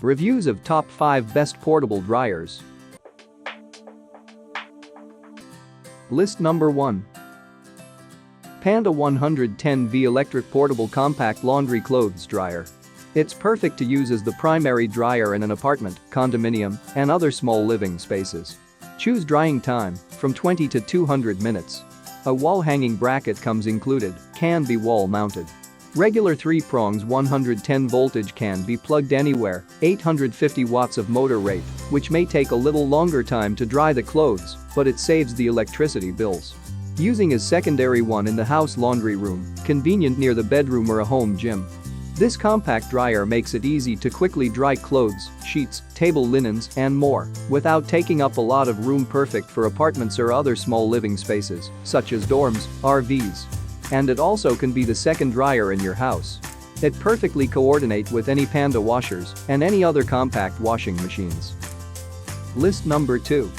Reviews of top 5 best portable dryers. List number 1. Panda 110V Electric Portable Compact Laundry Clothes Dryer. It's perfect to use as the primary dryer in an apartment, condominium, and other small living spaces. Choose drying time from 20 to 200 minutes. A wall hanging bracket comes included, can be wall mounted. Regular 3 prongs 110 voltage can be plugged anywhere, 850 watts of motor rate, which may take a little longer time to dry the clothes, but it saves the electricity bills. Using as secondary one in the house laundry room, convenient near the bedroom or a home gym. This compact dryer makes it easy to quickly dry clothes, sheets, table linens, and more, without taking up a lot of room, perfect for apartments or other small living spaces, such as dorms, RVs. And it also can be the second dryer in your house. It perfectly coordinates with any Panda washers and any other compact washing machines. List number 2.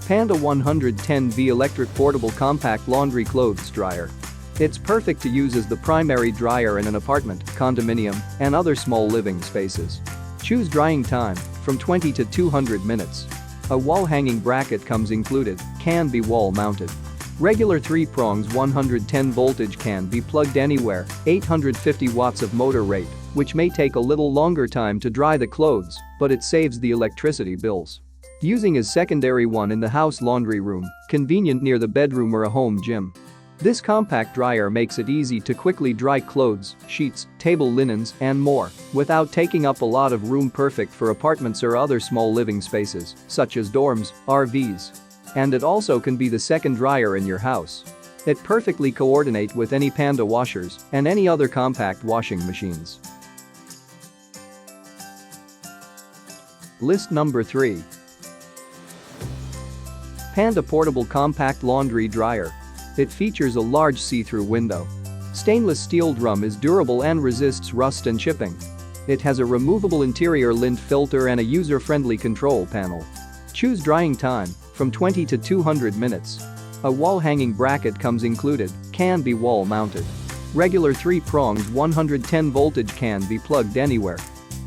Panda 110V Electric Portable Compact Laundry Clothes Dryer. It's perfect to use as the primary dryer in an apartment, condominium, and other small living spaces. Choose drying time from 20 to 200 minutes. A wall hanging bracket comes included, can be wall mounted. Regular 3 prongs 110 voltage can be plugged anywhere, 850 watts of motor rate, which may take a little longer time to dry the clothes, but it saves the electricity bills. Using as secondary one in the house laundry room, convenient near the bedroom or a home gym. This compact dryer makes it easy to quickly dry clothes, sheets, table linens, and more, without taking up a lot of room, perfect for apartments or other small living spaces, such as dorms, RVs. And it also can be the second dryer in your house. It perfectly coordinates with any Panda washers and any other compact washing machines. List number 3. Panda Portable Compact Laundry Dryer. It features a large see-through window. Stainless steel drum is durable and resists rust and chipping. It has a removable interior lint filter and a user-friendly control panel. Choose drying time from 20 to 200 minutes. A wall hanging bracket comes included, can be wall mounted. Regular 3 prongs 110 voltage can be plugged anywhere.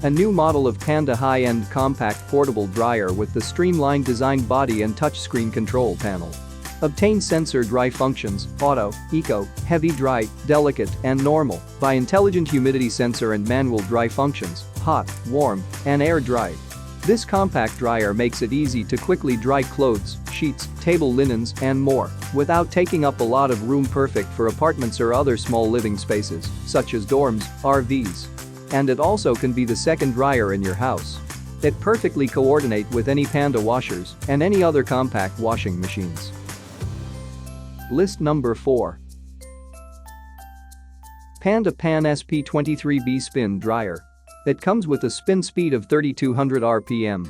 A new model of Panda high-end compact portable dryer with the streamlined designed body and touchscreen control panel. Obtain sensor dry functions, auto, eco, heavy dry, delicate, and normal, by intelligent humidity sensor and manual dry functions, hot, warm, and air dry. This compact dryer makes it easy to quickly dry clothes, sheets, table linens, and more, without taking up a lot of room, perfect for apartments or other small living spaces, such as dorms, RVs. And it also can be the second dryer in your house. It perfectly coordinates with any Panda washers and any other compact washing machines. List number 4. Panda Pan SP23B Spin Dryer. It comes with a spin speed of 3200 RPM.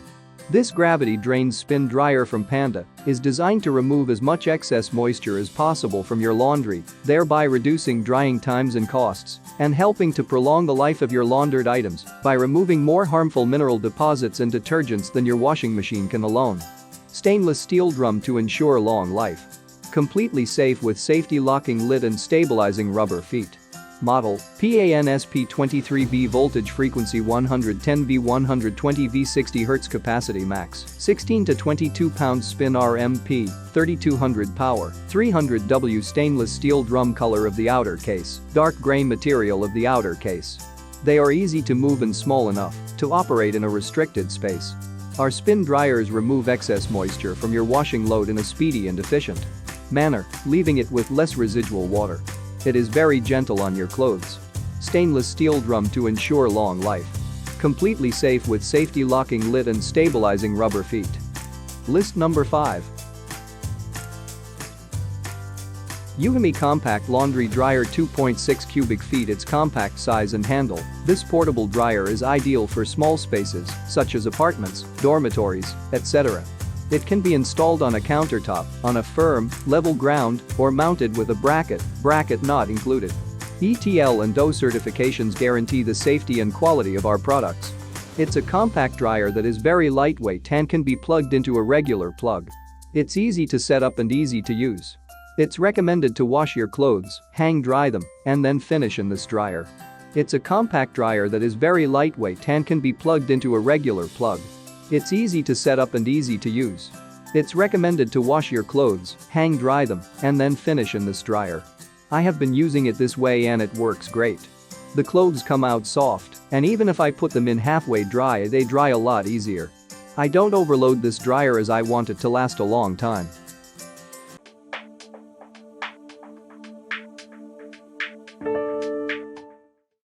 This gravity drains spin dryer from Panda is designed to remove as much excess moisture as possible from your laundry, thereby reducing drying times and costs, and helping to prolong the life of your laundered items by removing more harmful mineral deposits and detergents than your washing machine can alone. Stainless steel drum to ensure long life. Completely safe with safety locking lid and stabilizing rubber feet. Model, PAN SP23B voltage frequency 110V 120V 60 Hz capacity max, 16 to 22 pounds spin RMP, 3200 power, 300W stainless steel drum, color of the outer case, dark gray material of the outer case. They are easy to move and small enough to operate in a restricted space. Our spin dryers remove excess moisture from your washing load in a speedy and efficient manner, leaving it with less residual water. It is very gentle on your clothes. Stainless steel drum to ensure long life. Completely safe with safety locking lid and stabilizing rubber feet. List number 5. Uhimi Compact Laundry Dryer 2.6 cubic feet. Its compact size and handle, this portable dryer is ideal for small spaces such as apartments, dormitories, etc. It can be installed on a countertop, on a firm, level ground, or mounted with a bracket not included. ETL and DO certifications guarantee the safety and quality of our products. It's a compact dryer that is very lightweight and can be plugged into a regular plug. It's easy to set up and easy to use. It's recommended to wash your clothes, hang dry them, and then finish in this dryer. It's a compact dryer that is very lightweight and can be plugged into a regular plug. It's easy to set up and easy to use. It's recommended to wash your clothes, hang dry them, and then finish in this dryer. I have been using it this way and it works great. The clothes come out soft, and even if I put them in halfway dry, they dry a lot easier. I don't overload this dryer as I want it to last a long time.